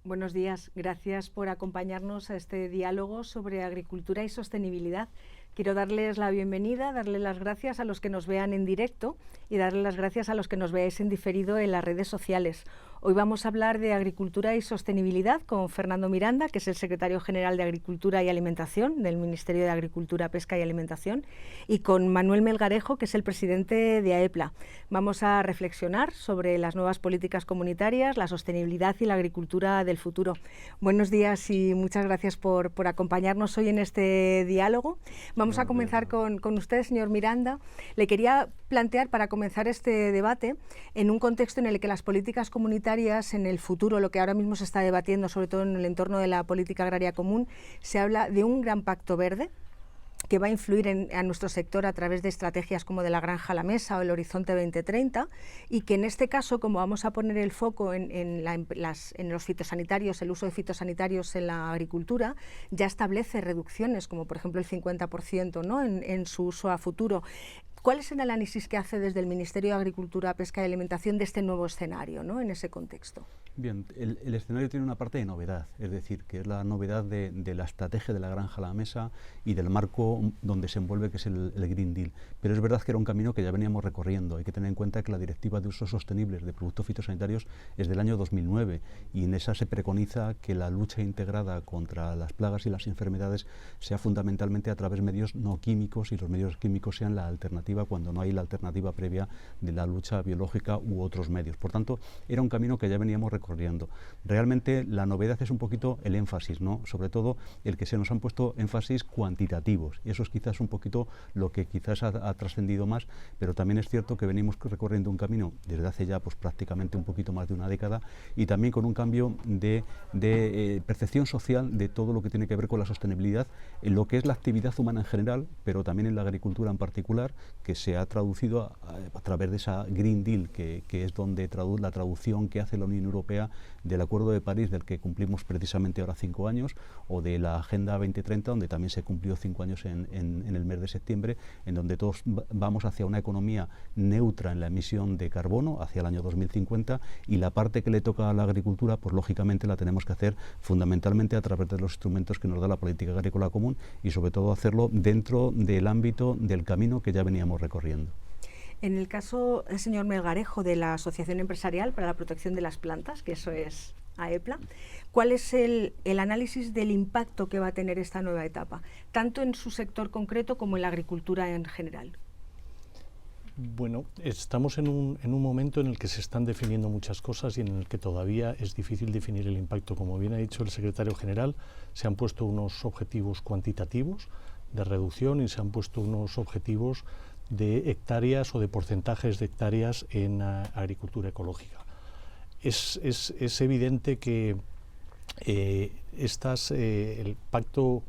Buenos días, gracias por acompañarnos a este diálogo sobre agricultura y sostenibilidad. Quiero darles la bienvenida, darles las gracias a los que nos vean en directo y darles las gracias a los que nos veáis en diferido en las redes sociales. Hoy vamos a hablar de agricultura y sostenibilidad con Fernando Miranda, que es el secretario general de Agricultura y Alimentación del Ministerio de Agricultura, Pesca y Alimentación, y con Manuel Melgarejo, que es el presidente de AEPLA. Vamos a reflexionar sobre las nuevas políticas comunitarias, la sostenibilidad y la agricultura del futuro. Buenos días y muchas gracias por acompañarnos hoy en este diálogo. Vamos a comenzar con usted, señor Miranda. Le quería plantear, para comenzar este debate, en un contexto en el que las políticas comunitarias en el futuro, lo que ahora mismo se está debatiendo, sobre todo en el entorno de la política agraria común, se habla de un gran pacto verde que va a influir a nuestro sector a través de estrategias como de la granja a la mesa o el Horizonte 2030, y que en este caso, como vamos a poner el foco en los fitosanitarios, el uso de fitosanitarios en la agricultura, ya establece reducciones, como por ejemplo el 50%, ¿no?, en su uso a futuro. ¿Cuál es el análisis que hace desde el Ministerio de Agricultura, Pesca y Alimentación de este nuevo escenario, ¿no?, en ese contexto? Bien, el escenario tiene una parte de novedad, es decir, que es la novedad de la estrategia de la granja a la mesa y del marco donde se envuelve, que es el Green Deal. Pero es verdad que era un camino que ya veníamos recorriendo. Hay que tener en cuenta que la Directiva de Usos Sostenibles de Productos Fitosanitarios es del año 2009 y en esa se preconiza que la lucha integrada contra las plagas y las enfermedades sea fundamentalmente a través de medios no químicos, y los medios químicos sean la alternativa cuando no hay la alternativa previa de la lucha biológica u otros medios. Por tanto, era un camino que ya veníamos recorriendo. Realmente la novedad es un poquito el énfasis, ¿no?, sobre todo el que se nos han puesto énfasis cuantitativos, y eso es quizás un poquito lo que quizás ha trascendido más, pero también es cierto que venimos recorriendo un camino desde hace ya pues prácticamente un poquito más de una década, y también con un cambio de percepción social de todo lo que tiene que ver con la sostenibilidad en lo que es la actividad humana en general, pero también en la agricultura en particular, que se ha traducido a través de esa Green Deal, que es donde la traducción que hace la Unión Europea del Acuerdo de París, del que cumplimos precisamente ahora 5 años, o de la Agenda 2030, donde también se cumplió 5 años en el mes de septiembre, en donde todos vamos hacia una economía neutra en la emisión de carbono hacia el año 2050, y la parte que le toca a la agricultura, pues lógicamente la tenemos que hacer fundamentalmente a través de los instrumentos que nos da la política agrícola común, y sobre todo hacerlo dentro del ámbito del camino que ya veníamos recorriendo. En el caso, señor Melgarejo, de la Asociación Empresarial para la Protección de las Plantas, que eso es AEPLA, ¿cuál es el análisis del impacto que va a tener esta nueva etapa, tanto en su sector concreto como en la agricultura en general? Bueno, estamos en un momento en el que se están definiendo muchas cosas y en el que todavía es difícil definir el impacto. Como bien ha dicho el secretario general, se han puesto unos objetivos cuantitativos de reducción y se han puesto unos objetivos de hectáreas o de porcentajes de hectáreas en agricultura ecológica. Es evidente que el Pacto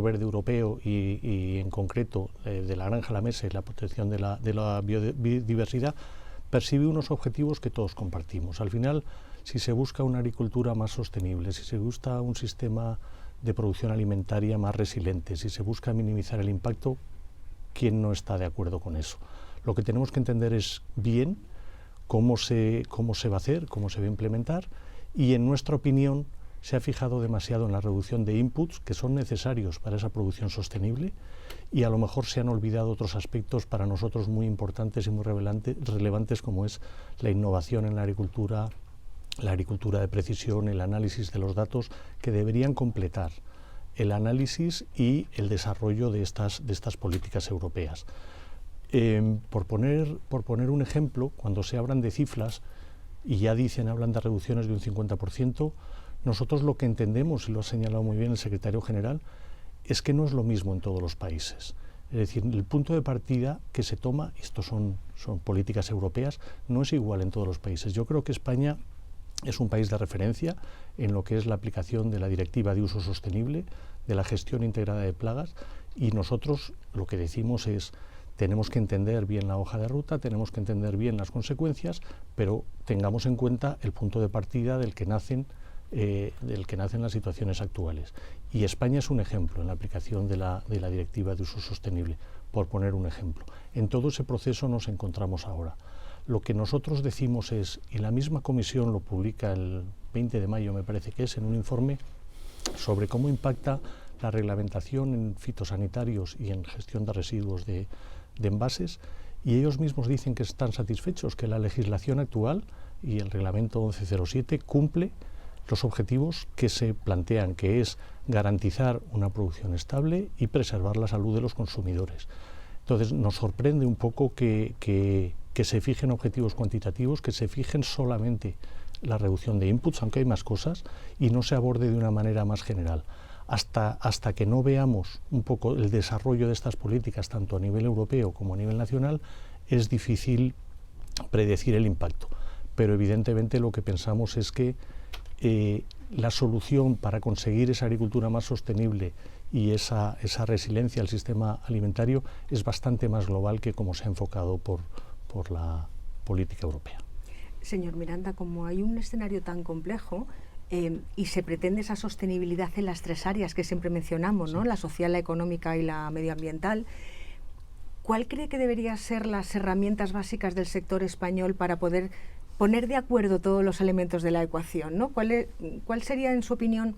Verde Europeo y en concreto de la granja a la mesa y la protección de la biodiversidad persigue unos objetivos que todos compartimos. Al final, si se busca una agricultura más sostenible, si se busca un sistema de producción alimentaria más resiliente, si se busca minimizar el impacto, ¿quién no está de acuerdo con eso? Lo que tenemos que entender es bien cómo se va a hacer, cómo se va a implementar, y en nuestra opinión se ha fijado demasiado en la reducción de inputs que son necesarios para esa producción sostenible, y a lo mejor se han olvidado otros aspectos para nosotros muy importantes y muy relevantes, como es la innovación en la agricultura de precisión, el análisis de los datos, que deberían completar el análisis y el desarrollo de estas políticas europeas. Por poner un ejemplo, cuando se hablan de cifras y ya hablan de reducciones de un 50%, nosotros lo que entendemos, y lo ha señalado muy bien el secretario general, es que no es lo mismo en todos los países. Es decir, el punto de partida que se toma, esto son políticas europeas, no es igual en todos los países. Yo creo que España es un país de referencia en lo que es la aplicación de la Directiva de Uso Sostenible, de la gestión integrada de plagas, y nosotros lo que decimos es: tenemos que entender bien la hoja de ruta, tenemos que entender bien las consecuencias, pero tengamos en cuenta el punto de partida del que nacen las situaciones actuales. Y España es un ejemplo en la aplicación de la Directiva de Uso Sostenible, por poner un ejemplo. En todo ese proceso nos encontramos ahora. lo que nosotros decimos es, y la misma comisión lo publica el 20 de mayo, me parece que es, en un informe sobre cómo impacta la reglamentación en fitosanitarios y en gestión de residuos de envases, y ellos mismos dicen que están satisfechos, que la legislación actual y el reglamento 1107 cumple los objetivos que se plantean, que es garantizar una producción estable y preservar la salud de los consumidores. Entonces nos sorprende un poco que se fijen objetivos cuantitativos, que se fijen solamente la reducción de inputs, aunque hay más cosas, y no se aborde de una manera más general. Hasta que no veamos un poco el desarrollo de estas políticas, tanto a nivel europeo como a nivel nacional, es difícil predecir el impacto. Pero evidentemente lo que pensamos es que la solución para conseguir esa agricultura más sostenible y esa resiliencia al sistema alimentario es bastante más global que como se ha enfocado por la política europea. Señor Miranda, como hay un escenario tan complejo y se pretende esa sostenibilidad en las tres áreas que siempre mencionamos, ¿no? La social, la económica y la medioambiental, ¿cuál cree que deberían ser las herramientas básicas del sector español para poder poner de acuerdo todos los elementos de la ecuación, ¿no? ¿Cuál sería, en su opinión,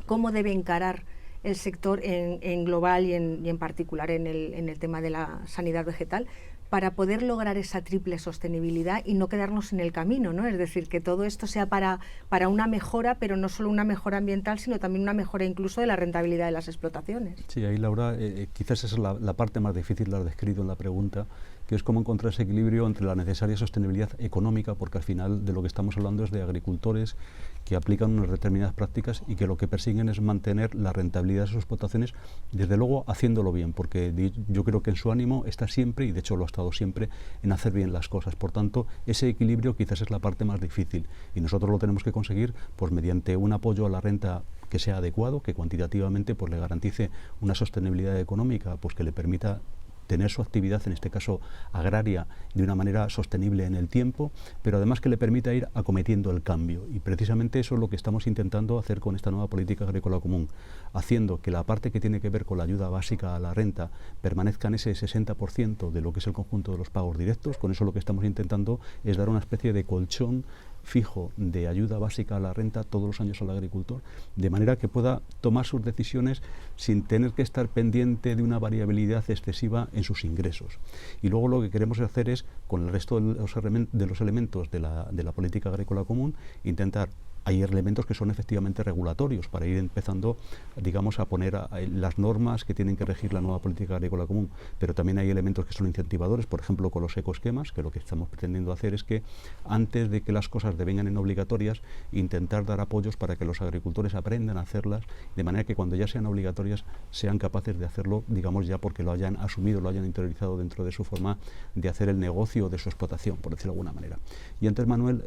cómo debe encarar el sector en global y en particular en el tema de la sanidad vegetal para poder lograr esa triple sostenibilidad y no quedarnos en el camino, ¿no? Es decir, que todo esto sea para una mejora, pero no solo una mejora ambiental, sino también una mejora incluso de la rentabilidad de las explotaciones? Sí, ahí, Laura, quizás esa es la parte más difícil, la has descrito en la pregunta, que es cómo encontrar ese equilibrio entre la necesaria sostenibilidad económica, porque al final de lo que estamos hablando es de agricultores que aplican unas determinadas prácticas y que lo que persiguen es mantener la rentabilidad de sus explotaciones, desde luego haciéndolo bien, porque yo creo que en su ánimo está siempre, y de hecho lo ha estado siempre, en hacer bien las cosas. Por tanto, ese equilibrio quizás es la parte más difícil y nosotros lo tenemos que conseguir pues mediante un apoyo a la renta que sea adecuado, que cuantitativamente pues le garantice una sostenibilidad económica, pues que le permita tener su actividad, en este caso agraria, de una manera sostenible en el tiempo, pero además que le permita ir acometiendo el cambio. Y precisamente eso es lo que estamos intentando hacer con esta nueva política agrícola común, haciendo que la parte que tiene que ver con la ayuda básica a la renta permanezca en ese 60% de lo que es el conjunto de los pagos directos. Con eso lo que estamos intentando es dar una especie de colchón fijo de ayuda básica a la renta todos los años al agricultor, de manera que pueda tomar sus decisiones sin tener que estar pendiente de una variabilidad excesiva en sus ingresos. Y luego lo que queremos hacer es, con el resto de los elementos de la política agrícola común, intentar. Hay elementos que son efectivamente regulatorios para ir empezando, digamos, a poner las normas que tienen que regir la nueva política agrícola común, pero también hay elementos que son incentivadores, por ejemplo, con los ecoesquemas, que lo que estamos pretendiendo hacer es que antes de que las cosas devengan en obligatorias, intentar dar apoyos para que los agricultores aprendan a hacerlas, de manera que cuando ya sean obligatorias sean capaces de hacerlo, digamos, ya porque lo hayan asumido, lo hayan interiorizado dentro de su forma de hacer el negocio de su explotación, por decirlo de alguna manera. Y antes Manuel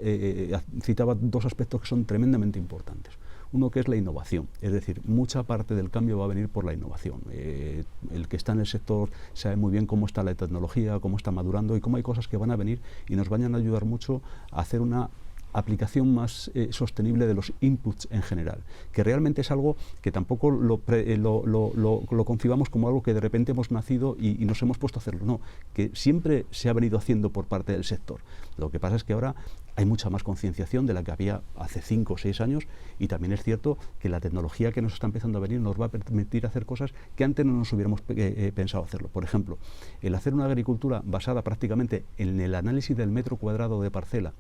citaba dos aspectos que son tremendamente importantes. Uno que es la innovación, es decir, mucha parte del cambio va a venir por la innovación. El que está en el sector sabe muy bien cómo está la tecnología, cómo está madurando y cómo hay cosas que van a venir y nos van a ayudar mucho a hacer una aplicación más sostenible de los inputs en general, que realmente es algo que tampoco lo concibamos como algo que de repente hemos nacido y nos hemos puesto a hacerlo, no, que siempre se ha venido haciendo por parte del sector. Lo que pasa es que ahora hay mucha más concienciación de la que había hace 5 o 6 años y también es cierto que la tecnología que nos está empezando a venir nos va a permitir hacer cosas que antes no nos hubiéramos pensado hacerlo. Por ejemplo, el hacer una agricultura basada prácticamente en el análisis del metro cuadrado de parcela,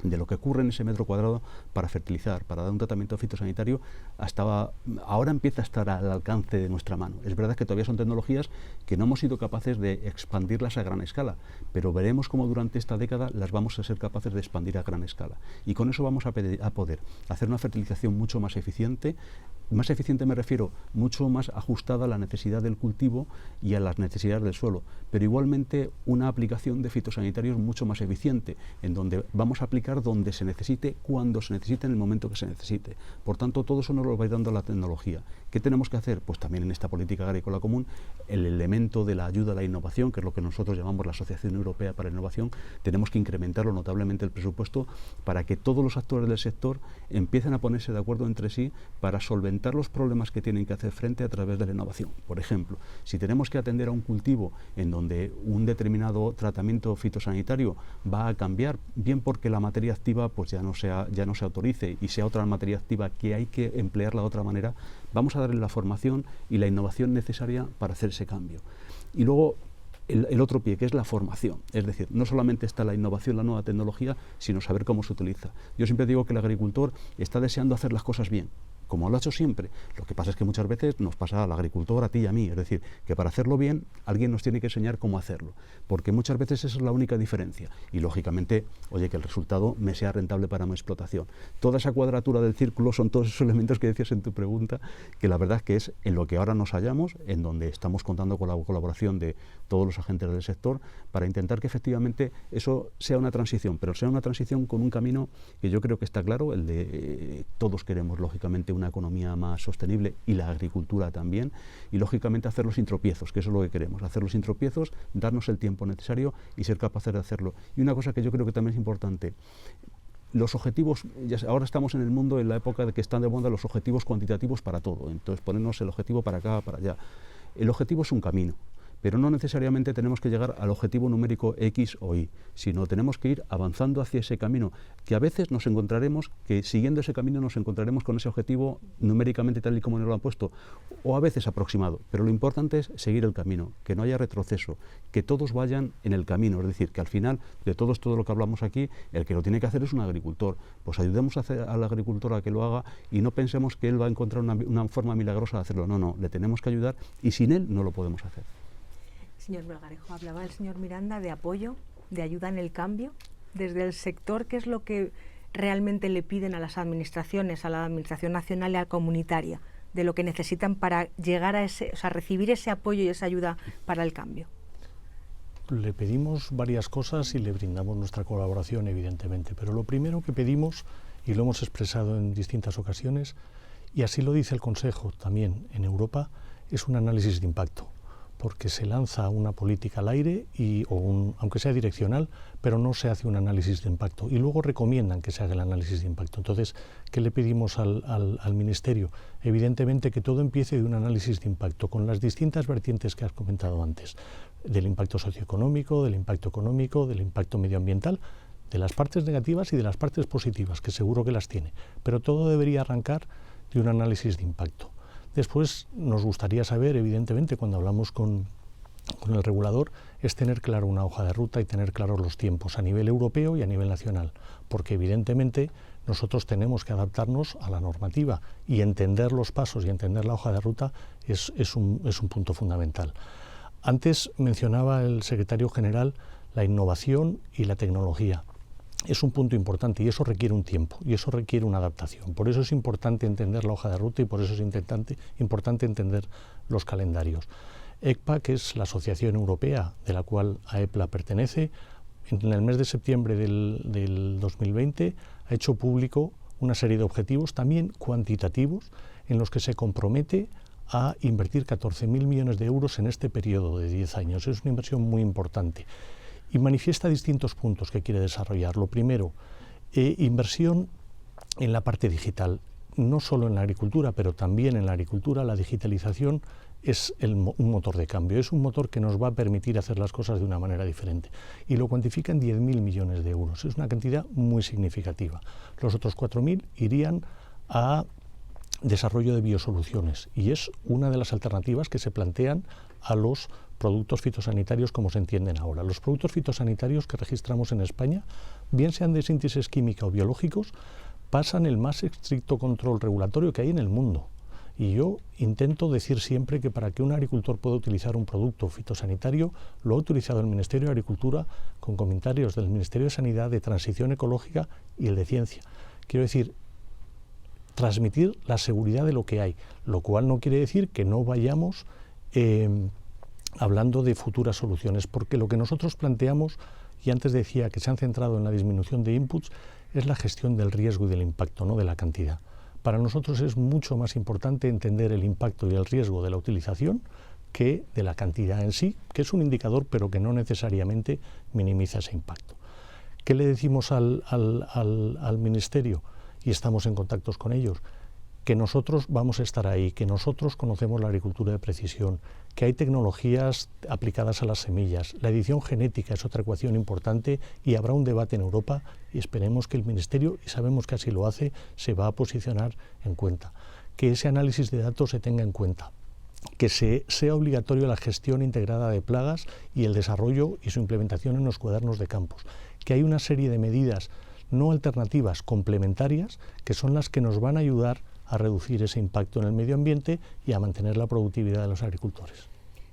de lo que ocurre en ese metro cuadrado para fertilizar, para dar un tratamiento fitosanitario, ahora empieza a estar al alcance de nuestra mano. Es verdad que todavía son tecnologías que no hemos sido capaces de expandirlas a gran escala, pero veremos cómo durante esta década las vamos a ser capaces de expandir a gran escala. Y con eso vamos a poder hacer una fertilización mucho más eficiente. Más eficiente me refiero, mucho más ajustada a la necesidad del cultivo y a las necesidades del suelo, pero igualmente una aplicación de fitosanitarios mucho más eficiente, en donde vamos a aplicar donde se necesite, cuando se necesite, en el momento que se necesite. Por tanto, todo eso nos lo va a ir dando la tecnología. ¿Qué tenemos que hacer? Pues también en esta política agrícola común, el elemento de la ayuda a la innovación, que es lo que nosotros llamamos la Asociación Europea para la Innovación, tenemos que incrementarlo notablemente el presupuesto para que todos los actores del sector empiecen a ponerse de acuerdo entre sí para solventar los problemas que tienen que hacer frente a través de la innovación. Por ejemplo, si tenemos que atender a un cultivo en donde un determinado tratamiento fitosanitario va a cambiar, bien porque la materia activa pues ya no se autorice y sea otra materia activa que hay que emplearla de otra manera, vamos a darle la formación y la innovación necesaria para hacer ese cambio. Y luego el otro pie, que es la formación. Es decir, no solamente está la innovación, la nueva tecnología, sino saber cómo se utiliza. Yo siempre digo que el agricultor está deseando hacer las cosas bien, como lo ha hecho siempre. Lo que pasa es que muchas veces nos pasa al agricultor, a ti y a mí. Es decir, que para hacerlo bien, alguien nos tiene que enseñar cómo hacerlo. Porque muchas veces esa es la única diferencia. Y lógicamente, oye, que el resultado me sea rentable para mi explotación. Toda esa cuadratura del círculo son todos esos elementos que decías en tu pregunta, que la verdad que es en lo que ahora nos hallamos, en donde estamos contando con la colaboración de todos los agentes del sector, para intentar que efectivamente eso sea una transición, pero sea una transición con un camino que yo creo que está claro, el de todos queremos, lógicamente, una economía más sostenible y la agricultura también, y lógicamente hacerlo sin tropiezos, que eso es lo que queremos, hacerlo sin tropiezos, darnos el tiempo necesario y ser capaces de hacerlo. Y una cosa que yo creo que también es importante, los objetivos, ahora estamos en el mundo, en la época de que están de moda los objetivos cuantitativos para todo, entonces ponernos el objetivo para acá, para allá. El objetivo es un camino, pero no necesariamente tenemos que llegar al objetivo numérico X o Y, sino tenemos que ir avanzando hacia ese camino, que a veces nos encontraremos, que siguiendo ese camino nos encontraremos con ese objetivo numéricamente tal y como nos lo han puesto, o a veces aproximado, pero lo importante es seguir el camino, que no haya retroceso, que todos vayan en el camino, es decir, que al final de todo lo que hablamos aquí, el que lo tiene que hacer es un agricultor, pues ayudemos al agricultor a que lo haga y no pensemos que él va a encontrar una forma milagrosa de hacerlo, no, le tenemos que ayudar y sin él no lo podemos hacer. Señor Melgarejo, hablaba el señor Miranda de apoyo, de ayuda en el cambio. Desde el sector, ¿qué es lo que realmente le piden a las administraciones, a la Administración Nacional y a la comunitaria, de lo que necesitan para llegar a recibir ese apoyo y esa ayuda para el cambio? Le pedimos varias cosas y le brindamos nuestra colaboración, evidentemente, pero lo primero que pedimos, y lo hemos expresado en distintas ocasiones, y así lo dice el Consejo también en Europa, es un análisis de impacto, porque se lanza una política al aire, aunque sea direccional, pero no se hace un análisis de impacto. Y luego recomiendan que se haga el análisis de impacto. Entonces, ¿qué le pedimos al Ministerio? Evidentemente que todo empiece de un análisis de impacto, con las distintas vertientes que has comentado antes, del impacto socioeconómico, del impacto económico, del impacto medioambiental, de las partes negativas y de las partes positivas, que seguro que las tiene. Pero todo debería arrancar de un análisis de impacto. Después nos gustaría saber, evidentemente, cuando hablamos con el regulador, es tener claro una hoja de ruta y tener claros los tiempos a nivel europeo y a nivel nacional, porque evidentemente nosotros tenemos que adaptarnos a la normativa y entender los pasos y entender la hoja de ruta es un punto fundamental. Antes mencionaba el secretario general la innovación y la tecnología. Es un punto importante y eso requiere un tiempo y eso requiere una adaptación. Por eso es importante entender la hoja de ruta y por eso es importante entender los calendarios. ECPA, que es la Asociación Europea de la cual AEPLA pertenece, en el mes de septiembre del 2020 ha hecho público una serie de objetivos también cuantitativos en los que se compromete a invertir 14.000 millones de euros en este periodo de 10 años. Es una inversión muy importante. Y manifiesta distintos puntos que quiere desarrollar. Lo primero, inversión en la parte digital, no solo en la agricultura, pero también en la agricultura. La digitalización es un motor de cambio, es un motor que nos va a permitir hacer las cosas de una manera diferente. Y lo cuantifica en 10.000 millones de euros, es una cantidad muy significativa. Los otros 4.000 irían a desarrollo de biosoluciones y es una de las alternativas que se plantean a los productos fitosanitarios como se entienden ahora. Los productos fitosanitarios que registramos en España, bien sean de síntesis química o biológicos, pasan el más estricto control regulatorio que hay en el mundo. Y yo intento decir siempre que para que un agricultor pueda utilizar un producto fitosanitario, lo ha utilizado el Ministerio de Agricultura con comentarios del Ministerio de Sanidad, de Transición Ecológica y el de Ciencia. Quiero decir, transmitir la seguridad de lo que hay, lo cual no quiere decir que no vayamos hablando de futuras soluciones, porque lo que nosotros planteamos, y antes decía que se han centrado en la disminución de inputs, es la gestión del riesgo y del impacto, no de la cantidad. Para nosotros es mucho más importante entender el impacto y el riesgo de la utilización que de la cantidad en sí, que es un indicador, pero que no necesariamente minimiza ese impacto. ¿Qué le decimos al Ministerio? Y estamos en contactos con ellos. Que nosotros vamos a estar ahí, que nosotros conocemos la agricultura de precisión, que hay tecnologías aplicadas a las semillas. La edición genética es otra ecuación importante y habrá un debate en Europa y esperemos que el Ministerio, y sabemos que así lo hace, se va a posicionar en cuenta. Que ese análisis de datos se tenga en cuenta. Que sea obligatorio la gestión integrada de plagas y el desarrollo y su implementación en los cuadernos de campos. Que hay una serie de medidas no alternativas, complementarias, que son las que nos van a ayudar a reducir ese impacto en el medio ambiente y a mantener la productividad de los agricultores.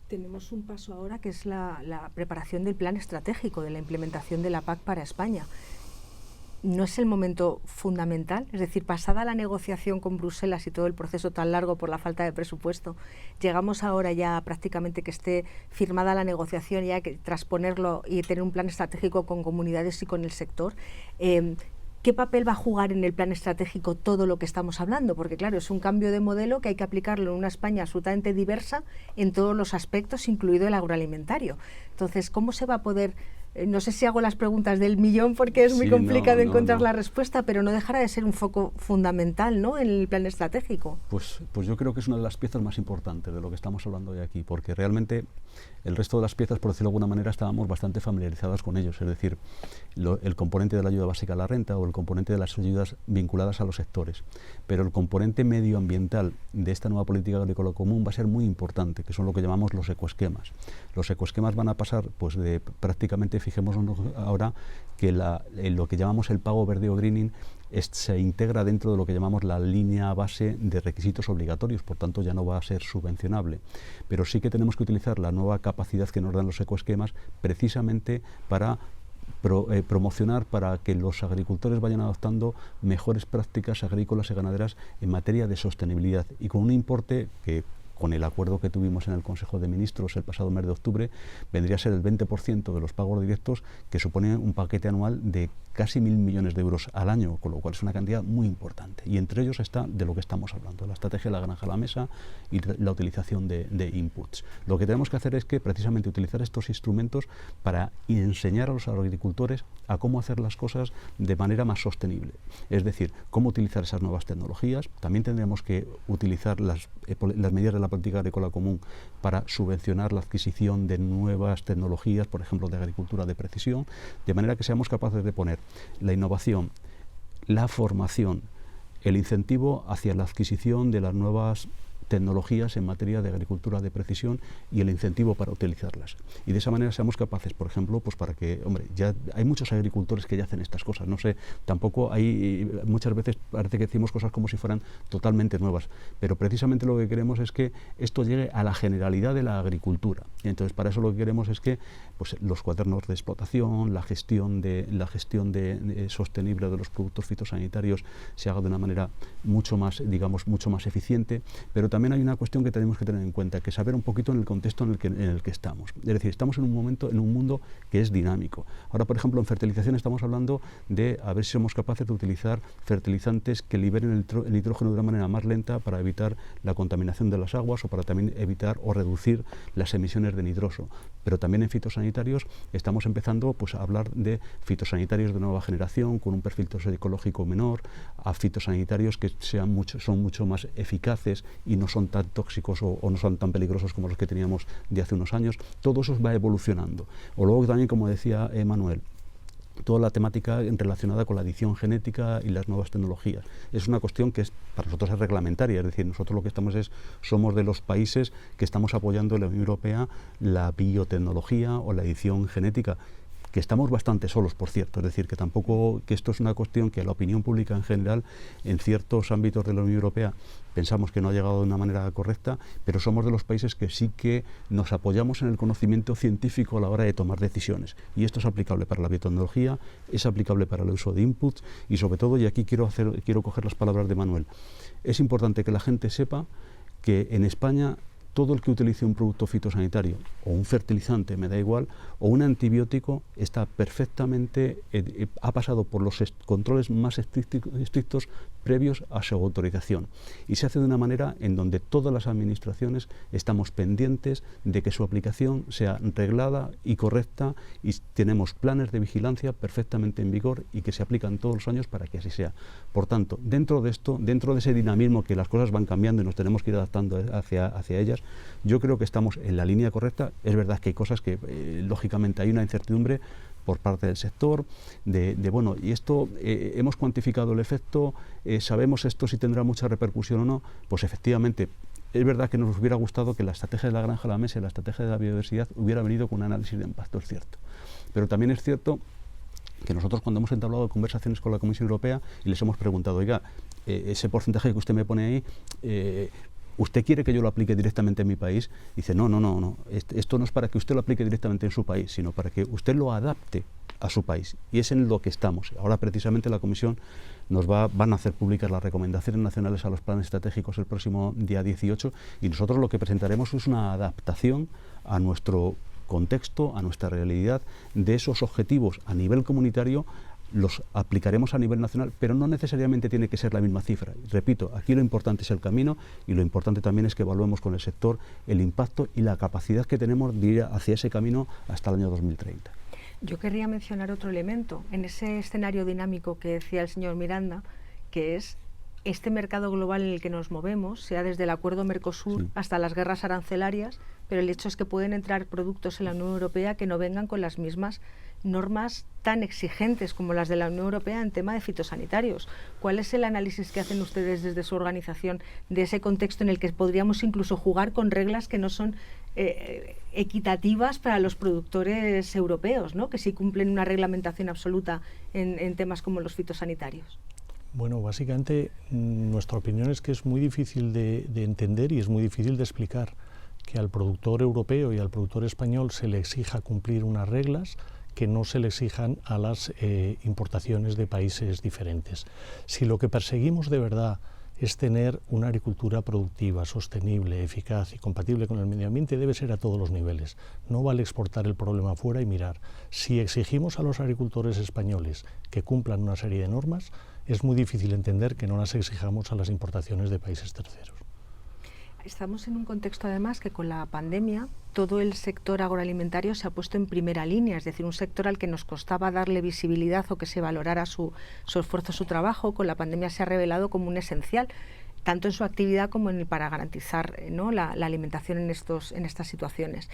Tenemos un paso ahora que es la preparación del plan estratégico de la implementación de la PAC para España. ¿No es el momento fundamental? Es decir, pasada la negociación con Bruselas y todo el proceso tan largo por la falta de presupuesto, llegamos ahora ya prácticamente que esté firmada la negociación y hay que transponerlo y tener un plan estratégico con comunidades y con el sector. ¿Qué papel va a jugar en el plan estratégico todo lo que estamos hablando? Porque claro, es un cambio de modelo que hay que aplicarlo en una España absolutamente diversa en todos los aspectos, incluido el agroalimentario. Entonces, ¿cómo se va a poder...? No sé si hago las preguntas del millón porque es muy complicado encontrar la respuesta, pero no dejará de ser un foco fundamental, ¿no?, en el plan estratégico. Pues yo creo que es una de las piezas más importantes de lo que estamos hablando hoy aquí, porque realmente el resto de las piezas, por decirlo de alguna manera, estábamos bastante familiarizados con ellos, es decir, el componente de la ayuda básica a la renta o el componente de las ayudas vinculadas a los sectores. Pero el componente medioambiental de esta nueva política agrícola común va a ser muy importante, que son lo que llamamos los ecoesquemas. Los ecoesquemas van a pasar pues de prácticamente, fijémonos ahora, que lo que llamamos el pago verde o greening se integra dentro de lo que llamamos la línea base de requisitos obligatorios, por tanto ya no va a ser subvencionable. Pero sí que tenemos que utilizar la nueva capacidad que nos dan los ecoesquemas precisamente para promocionar, para que los agricultores vayan adoptando mejores prácticas agrícolas y ganaderas en materia de sostenibilidad y con un importe que, con el acuerdo que tuvimos en el Consejo de Ministros el pasado mes de octubre, vendría a ser el 20% de los pagos directos, que supone un paquete anual de casi 1.000 millones de euros al año, con lo cual es una cantidad muy importante. Y entre ellos está de lo que estamos hablando, la estrategia de la granja a la mesa y la utilización de inputs. Lo que tenemos que hacer es que precisamente utilizar estos instrumentos para enseñar a los agricultores a cómo hacer las cosas de manera más sostenible. Es decir, cómo utilizar esas nuevas tecnologías. También tendremos que utilizar las medidas de la política agrícola común para subvencionar la adquisición de nuevas tecnologías, por ejemplo, de agricultura de precisión, de manera que seamos capaces de poner la innovación, la formación, el incentivo hacia la adquisición de las nuevas tecnologías en materia de agricultura de precisión y el incentivo para utilizarlas. Y de esa manera seamos capaces, por ejemplo, pues para que, hombre, ya hay muchos agricultores que ya hacen estas cosas, no sé, tampoco hay, muchas veces parece que decimos cosas como si fueran totalmente nuevas, pero precisamente lo que queremos es que esto llegue a la generalidad de la agricultura. Entonces, para eso lo que queremos es que pues, los cuadernos de explotación, la gestión sostenible de los productos fitosanitarios se haga de una manera mucho más, digamos, mucho más eficiente, pero también hay una cuestión que tenemos que tener en cuenta, que saber un poquito en el contexto en el que estamos. Es decir, estamos en un mundo que es dinámico. Ahora, por ejemplo, en fertilización estamos hablando de a ver si somos capaces de utilizar fertilizantes que liberen el nitrógeno de una manera más lenta para evitar la contaminación de las aguas o para también evitar o reducir las emisiones de nitroso. Pero también en fitosanitarios estamos empezando pues, a hablar de fitosanitarios de nueva generación con un perfil toxicológico menor, a fitosanitarios que son mucho más eficaces y no son tan tóxicos o no son tan peligrosos como los que teníamos de hace unos años. Todo eso va evolucionando. O luego también, como decía Manuel, toda la temática relacionada con la edición genética y las nuevas tecnologías. Es una cuestión que para nosotros es reglamentaria, es decir, nosotros lo que somos de los países que estamos apoyando en la Unión Europea la biotecnología o la edición genética, que estamos bastante solos, por cierto, es decir, que esto es una cuestión que la opinión pública en general, en ciertos ámbitos de la Unión Europea, pensamos que no ha llegado de una manera correcta, pero somos de los países que sí que nos apoyamos en el conocimiento científico a la hora de tomar decisiones. Y esto es aplicable para la biotecnología, es aplicable para el uso de inputs y sobre todo, y aquí quiero coger las palabras de Manuel, es importante que la gente sepa que en España todo el que utilice un producto fitosanitario o un fertilizante, me da igual, o un antibiótico, está perfectamente, ha pasado por los controles más estrictos previos a su autorización. Y se hace de una manera en donde todas las administraciones estamos pendientes de que su aplicación sea reglada y correcta, y tenemos planes de vigilancia perfectamente en vigor y que se aplican todos los años para que así sea. Por tanto, dentro de esto, dentro de ese dinamismo que las cosas van cambiando y nos tenemos que ir adaptando hacia ellas, yo creo que estamos en la línea correcta. Es verdad que hay cosas que, lógicamente, hay una incertidumbre por parte del sector, bueno, y esto, hemos cuantificado el efecto, sabemos esto si tendrá mucha repercusión o no. Pues efectivamente, es verdad que nos hubiera gustado que la estrategia de la granja a la mesa y la estrategia de la biodiversidad hubiera venido con un análisis de impacto, es cierto. Pero también es cierto que nosotros, cuando hemos entablado conversaciones con la Comisión Europea y les hemos preguntado, oiga, ese porcentaje que usted me pone ahí, ¿usted quiere que yo lo aplique directamente en mi país? Dice, no. Esto no es para que usted lo aplique directamente en su país, sino para que usted lo adapte a su país. Y es en lo que estamos. Ahora, precisamente, la Comisión van a hacer públicas las recomendaciones nacionales a los planes estratégicos el próximo día 18, y nosotros lo que presentaremos es una adaptación a nuestro contexto, a nuestra realidad, de esos objetivos a nivel comunitario. Los aplicaremos a nivel nacional, pero no necesariamente tiene que ser la misma cifra. Repito, aquí lo importante es el camino, y lo importante también es que evaluemos con el sector el impacto y la capacidad que tenemos de ir hacia ese camino hasta el año 2030. Yo querría mencionar otro elemento en ese escenario dinámico que decía el señor Miranda, que es este mercado global en el que nos movemos, sea desde el acuerdo Mercosur hasta las guerras arancelarias, pero el hecho es que pueden entrar productos en la Unión Europea que no vengan con las mismas normas tan exigentes como las de la Unión Europea en tema de fitosanitarios. ¿Cuál es el análisis que hacen ustedes desde su organización de ese contexto en el que podríamos incluso jugar con reglas que no son equitativas para los productores europeos, ¿no?, que sí cumplen una reglamentación absoluta en temas como los fitosanitarios? Bueno, básicamente nuestra opinión es que es muy difícil de entender y es muy difícil de explicar que al productor europeo y al productor español se le exija cumplir unas reglas que no se le exijan a las importaciones de países diferentes. Si lo que perseguimos de verdad es tener una agricultura productiva, sostenible, eficaz y compatible con el medio ambiente, debe ser a todos los niveles. No vale exportar el problema afuera y mirar. Si exigimos a los agricultores españoles que cumplan una serie de normas, es muy difícil entender que no las exijamos a las importaciones de países terceros. Estamos en un contexto, además, que con la pandemia todo el sector agroalimentario se ha puesto en primera línea, es decir, un sector al que nos costaba darle visibilidad o que se valorara su esfuerzo, su trabajo. Con la pandemia se ha revelado como un esencial, tanto en su actividad como para garantizar, ¿no?, la alimentación en estas situaciones.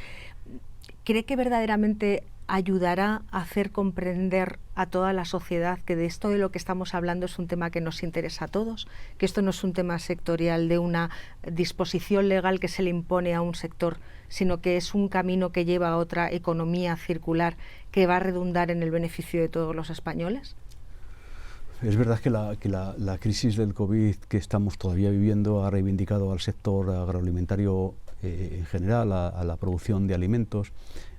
¿Cree que verdaderamente ayudará a hacer comprender a toda la sociedad que de esto de lo que estamos hablando es un tema que nos interesa a todos, que esto no es un tema sectorial de una disposición legal que se le impone a un sector, sino que es un camino que lleva a otra economía circular que va a redundar en el beneficio de todos los españoles? Es verdad que la crisis del COVID que estamos todavía viviendo ha reivindicado al sector agroalimentario en general, a la producción de alimentos,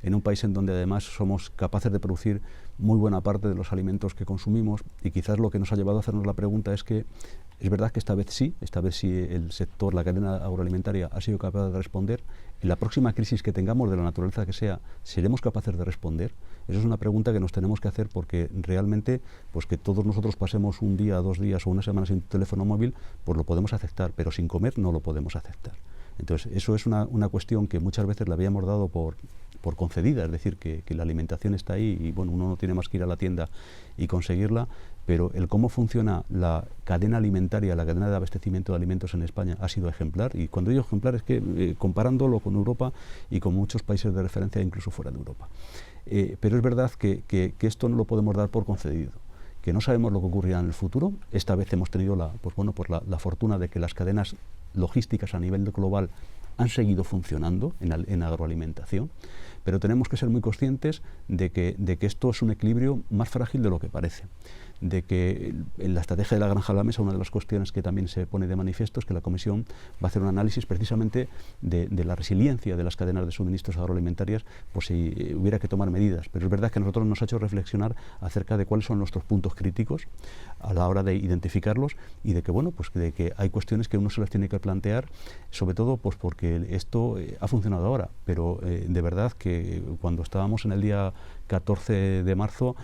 en un país en donde además somos capaces de producir muy buena parte de los alimentos que consumimos, y quizás lo que nos ha llevado a hacernos la pregunta es que es verdad que esta vez sí el sector, la cadena agroalimentaria ha sido capaz de responder. En la próxima crisis que tengamos, de la naturaleza que sea, ¿seremos capaces de responder? Esa es una pregunta que nos tenemos que hacer, porque realmente, pues que todos nosotros pasemos un día, 2 días o una semana sin teléfono móvil, pues lo podemos aceptar, pero sin comer no lo podemos aceptar. Entonces, eso es una cuestión que muchas veces la habíamos dado por concedida, es decir, que la alimentación está ahí y bueno, uno no tiene más que ir a la tienda y conseguirla, pero el cómo funciona la cadena alimentaria, la cadena de abastecimiento de alimentos en España ha sido ejemplar, y cuando digo ejemplar es que comparándolo con Europa y con muchos países de referencia, incluso fuera de Europa. Pero es verdad que esto no lo podemos dar por concedido, que no sabemos lo que ocurrirá en el futuro. Esta vez hemos tenido la fortuna de que las cadenas logísticas a nivel global han seguido funcionando en agroalimentación, pero tenemos que ser muy conscientes de que esto es un equilibrio más frágil de lo que parece, de que en la estrategia de la granja a la mesa una de las cuestiones que también se pone de manifiesto es que la Comisión va a hacer un análisis precisamente de la resiliencia de las cadenas de suministros agroalimentarias, por si hubiera que tomar medidas. Pero es verdad que a nosotros nos ha hecho reflexionar acerca de cuáles son nuestros puntos críticos, a la hora de identificarlos y de que, bueno, pues de que hay cuestiones que uno se las tiene que plantear, sobre todo pues porque esto ha funcionado ahora, pero de verdad que cuando estábamos en el día 14 de marzo,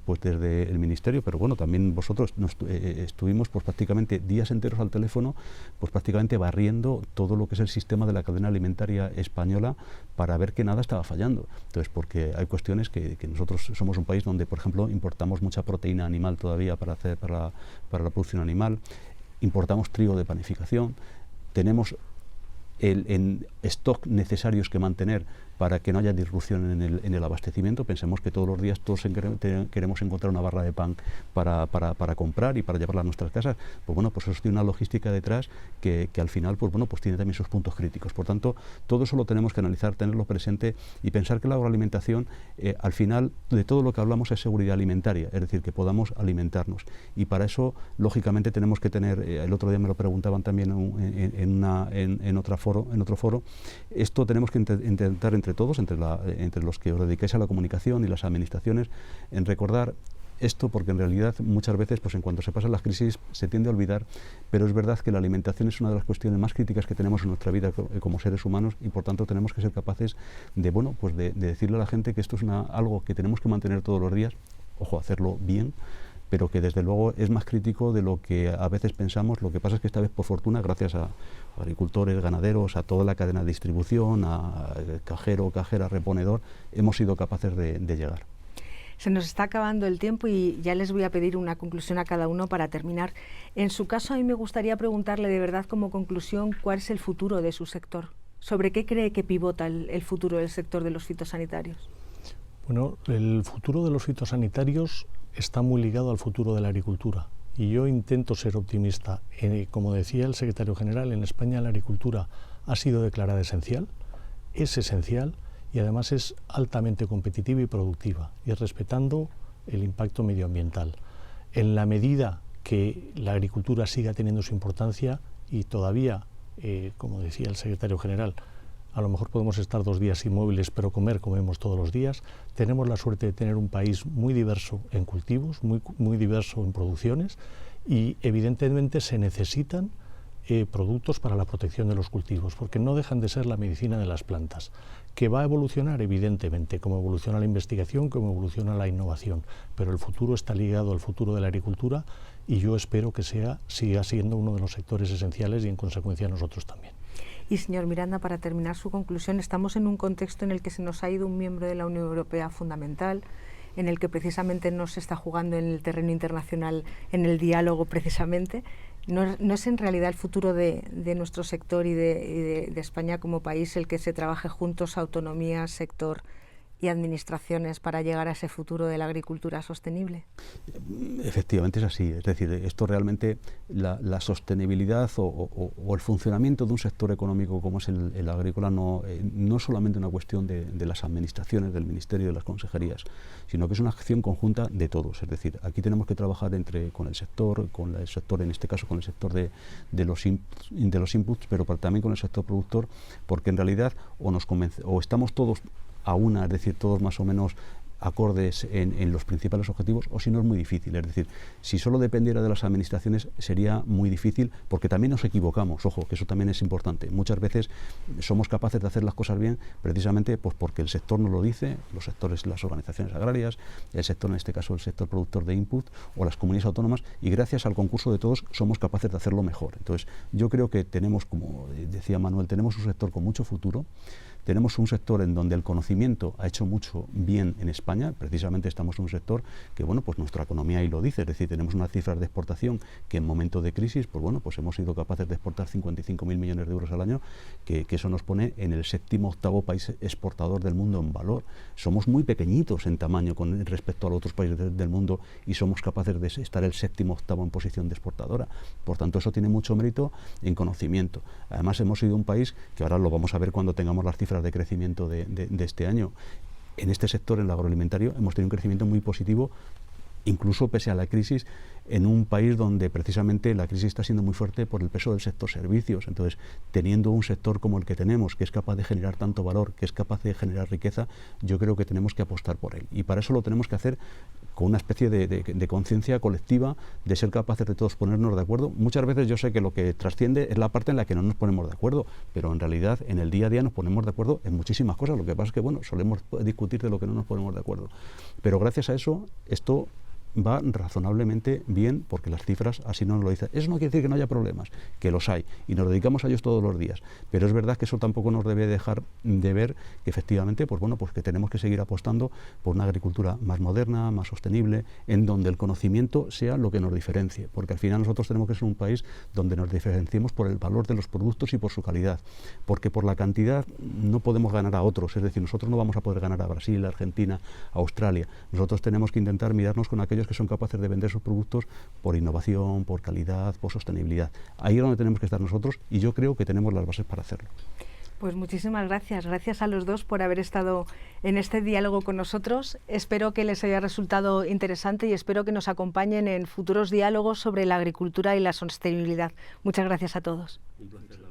pues desde el Ministerio, pero bueno, también vosotros estuvimos pues prácticamente días enteros al teléfono, pues prácticamente barriendo todo lo que es el sistema de la cadena alimentaria española para ver que nada estaba fallando. Entonces, porque hay cuestiones que nosotros somos un país donde, por ejemplo, importamos mucha proteína animal todavía para la producción animal, importamos trigo de panificación, tenemos en stock necesarios que mantener para que no haya disrupción en el abastecimiento. Pensemos que todos los días todos queremos encontrar una barra de pan para comprar y para llevarla a nuestras casas. Pues bueno, pues eso tiene una logística detrás que al final, pues bueno, pues tiene también sus puntos críticos. Por tanto, todo eso lo tenemos que analizar, tenerlo presente y pensar que la agroalimentación, al final, de todo lo que hablamos es seguridad alimentaria, es decir, que podamos alimentarnos. Y para eso, lógicamente, tenemos que tener, el otro día me lo preguntaban también en otro foro, esto tenemos que intentar entre todos, entre los que os dedicáis a la comunicación y las administraciones, en recordar esto, porque en realidad muchas veces, pues en cuanto se pasan las crisis, se tiende a olvidar, pero es verdad que la alimentación es una de las cuestiones más críticas que tenemos en nuestra vida como seres humanos y por tanto tenemos que ser capaces de, bueno, pues de decirle a la gente que esto es algo que tenemos que mantener todos los días, ojo, hacerlo bien, pero que desde luego es más crítico de lo que a veces pensamos. Lo que pasa es que esta vez, por fortuna, gracias a agricultores, ganaderos, a toda la cadena de distribución, a cajero, cajera, reponedor, hemos sido capaces de llegar. Se nos está acabando el tiempo y ya les voy a pedir una conclusión a cada uno para terminar. En su caso, a mí me gustaría preguntarle de verdad como conclusión cuál es el futuro de su sector. ¿Sobre qué cree que pivota el futuro del sector de los fitosanitarios? Bueno, el futuro de los fitosanitarios está muy ligado al futuro de la agricultura y yo intento ser optimista. Como decía el secretario general, en España la agricultura ha sido declarada esencial, es esencial y además es altamente competitiva y productiva y respetando el impacto medioambiental. En la medida que la agricultura siga teniendo su importancia y todavía, como decía el secretario general, a lo mejor podemos estar 2 días inmóviles, pero comemos todos los días. Tenemos la suerte de tener un país muy diverso en cultivos, muy diverso en producciones y evidentemente se necesitan productos para la protección de los cultivos, porque no dejan de ser la medicina de las plantas, que va a evolucionar evidentemente, como evoluciona la investigación, como evoluciona la innovación, pero el futuro está ligado al futuro de la agricultura y yo espero que siga siendo uno de los sectores esenciales y en consecuencia nosotros también. Y señor Miranda, para terminar su conclusión, estamos en un contexto en el que se nos ha ido un miembro de la Unión Europea fundamental, en el que precisamente no se está jugando en el terreno internacional, en el diálogo precisamente. ¿No es en realidad el futuro de nuestro sector y de España como país el que se trabaje juntos, autonomía, sector y administraciones, para llegar a ese futuro de la agricultura sostenible? Efectivamente es así, es decir, esto realmente, la sostenibilidad o el funcionamiento de un sector económico como es el agrícola no es solamente una cuestión de las administraciones, del Ministerio, de las consejerías, sino que es una acción conjunta de todos. Es decir, aquí tenemos que trabajar con el sector, en este caso con el sector de los inputs, pero también con el sector productor, porque en realidad o estamos todos a una, es decir, todos más o menos acordes en los principales objetivos, o si no es muy difícil. Es decir, si solo dependiera de las administraciones sería muy difícil, porque también nos equivocamos, ojo, que eso también es importante. Muchas veces somos capaces de hacer las cosas bien precisamente pues porque el sector nos lo dice, los sectores, las organizaciones agrarias, el sector, en este caso el sector productor de input, o las comunidades autónomas, y gracias al concurso de todos somos capaces de hacerlo mejor. Entonces, yo creo que tenemos, como decía Manuel, tenemos un sector con mucho futuro. Tenemos un sector en donde el conocimiento ha hecho mucho bien en España. Precisamente estamos en un sector que, bueno, pues nuestra economía ahí lo dice, es decir, tenemos unas cifras de exportación que en momentos de crisis, pues bueno, pues hemos sido capaces de exportar 55.000 millones de euros al año, que eso nos pone en el 7º, 8º país exportador del mundo en valor. Somos muy pequeñitos en tamaño con respecto a los otros países del mundo y somos capaces de estar el 7º, 8º en posición de exportadora. Por tanto, eso tiene mucho mérito en conocimiento. Además, hemos sido un país que ahora lo vamos a ver cuando tengamos las cifras de crecimiento de este año. En este sector, en el agroalimentario, hemos tenido un crecimiento muy positivo, incluso pese a la crisis, en un país donde precisamente la crisis está siendo muy fuerte por el peso del sector servicios. Entonces, teniendo un sector como el que tenemos, que es capaz de generar tanto valor, que es capaz de generar riqueza, yo creo que tenemos que apostar por él. Y para eso lo tenemos que hacer con una especie de conciencia colectiva, de ser capaces de todos ponernos de acuerdo. Muchas veces yo sé que lo que trasciende es la parte en la que no nos ponemos de acuerdo, pero en realidad en el día a día nos ponemos de acuerdo en muchísimas cosas. Lo que pasa es que, bueno, solemos discutir de lo que no nos ponemos de acuerdo. Pero gracias a eso, esto va razonablemente bien, porque las cifras así nos lo dicen. Eso no quiere decir que no haya problemas, que los hay, y nos dedicamos a ellos todos los días, pero es verdad que eso tampoco nos debe dejar de ver que efectivamente, pues bueno, pues que tenemos que seguir apostando por una agricultura más moderna, más sostenible, en donde el conocimiento sea lo que nos diferencie, porque al final nosotros tenemos que ser un país donde nos diferenciemos por el valor de los productos y por su calidad, porque por la cantidad no podemos ganar a otros, es decir, nosotros no vamos a poder ganar a Brasil, a Argentina, a Australia. Nosotros tenemos que intentar mirarnos con aquellos que son capaces de vender sus productos por innovación, por calidad, por sostenibilidad. Ahí es donde tenemos que estar nosotros, y yo creo que tenemos las bases para hacerlo. Pues muchísimas gracias. Gracias a los dos por haber estado en este diálogo con nosotros. Espero que les haya resultado interesante y espero que nos acompañen en futuros diálogos sobre la agricultura y la sostenibilidad. Muchas gracias a todos. Un placer.